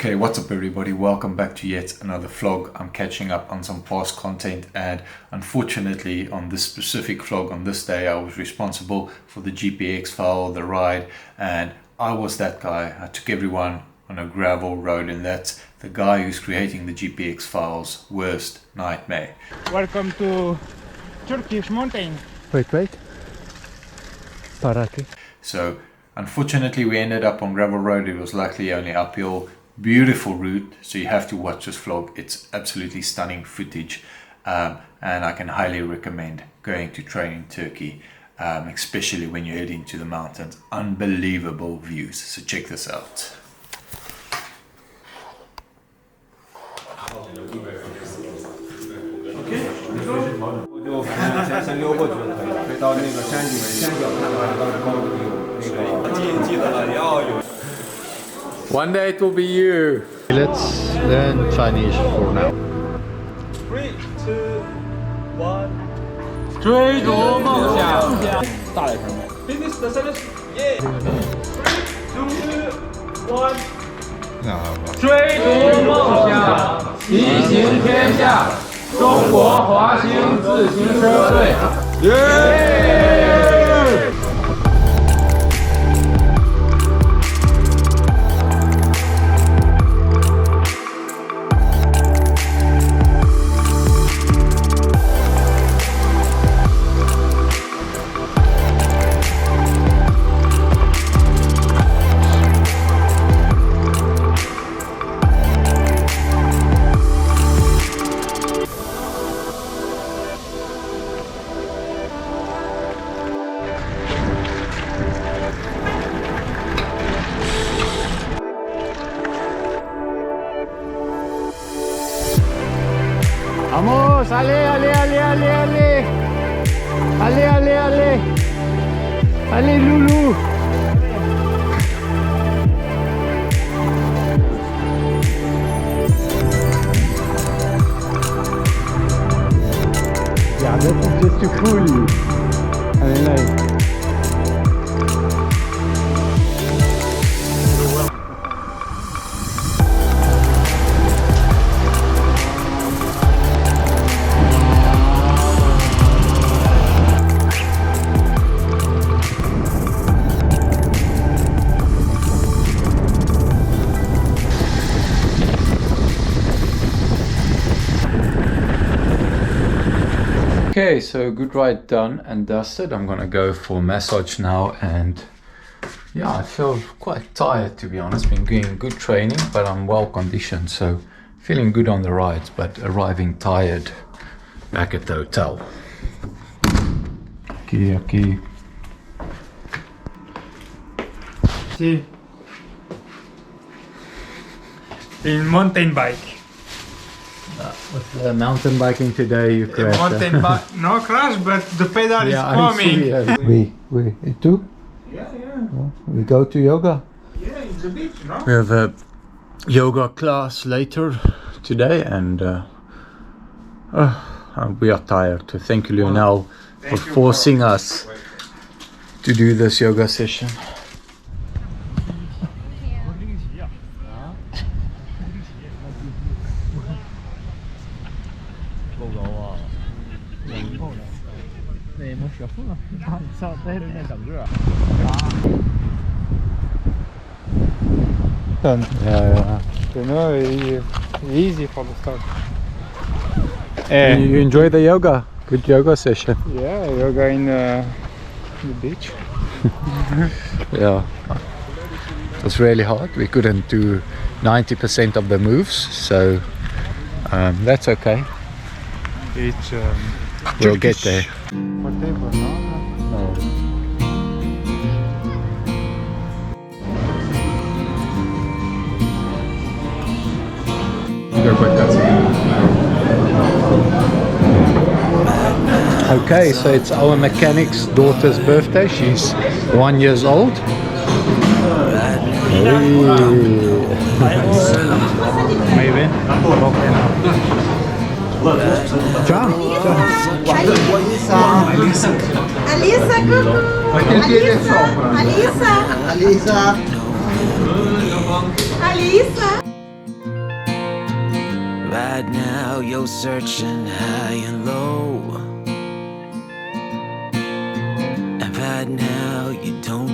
Okay, what's up everybody? Welcome back to yet another vlog. I'm catching up on some past content, and unfortunately on this specific vlog on this day I was responsible for the GPX file, the ride, and I was that guy. I took everyone on a gravel road, and that's the guy who's creating the GPX file's worst nightmare. Welcome to Turkish mountain. Wait. Parati. So unfortunately we ended up on gravel road. It was luckily only uphill. Beautiful route, so you have to watch this vlog. It's absolutely stunning footage, and I can highly recommend going to train in Turkey, especially when you head into the mountains. Unbelievable views, so check this out. One day it will be you. Let's learn Chinese for now. 3, 2, 1。追逐梦想。大点声呗。Finish the sentence. Yeah. 3, 2, 1。追逐梦想，骑行天下，中国滑行自行车队。耶！ Vamos, ale. Ale, Lulu. Yeah, that is just to fool you. I mean, like. Okay, so good ride done and dusted. I'm gonna go for massage now, and yeah, I feel quite tired, to be honest. Been doing good training, but I'm well conditioned, so feeling good on the rides, but arriving tired back at the hotel. Okay. See, in mountain bike. With mountain biking today, you crashed. Mountain bike, no crash, but the pedal is coming. We too? Yeah. We go to yoga. Yeah, in the beach, no? We have a yoga class later today, and we are tired. So thank you, Lionel, for forcing us to do this yoga session. Yeah. You know, easy for the start. You enjoy the yoga? Good yoga session. Yeah, yoga in the beach. Yeah, it was really hard. We couldn't do 90% of the moves, so that's okay. It's We'll get there. whatever, no? Okay, so it's our mechanic's daughter's birthday. She's 1 year old. Maybe. Ciao. Alisa, Alisa, Alisa. right now you're searching high and low, and right now you don't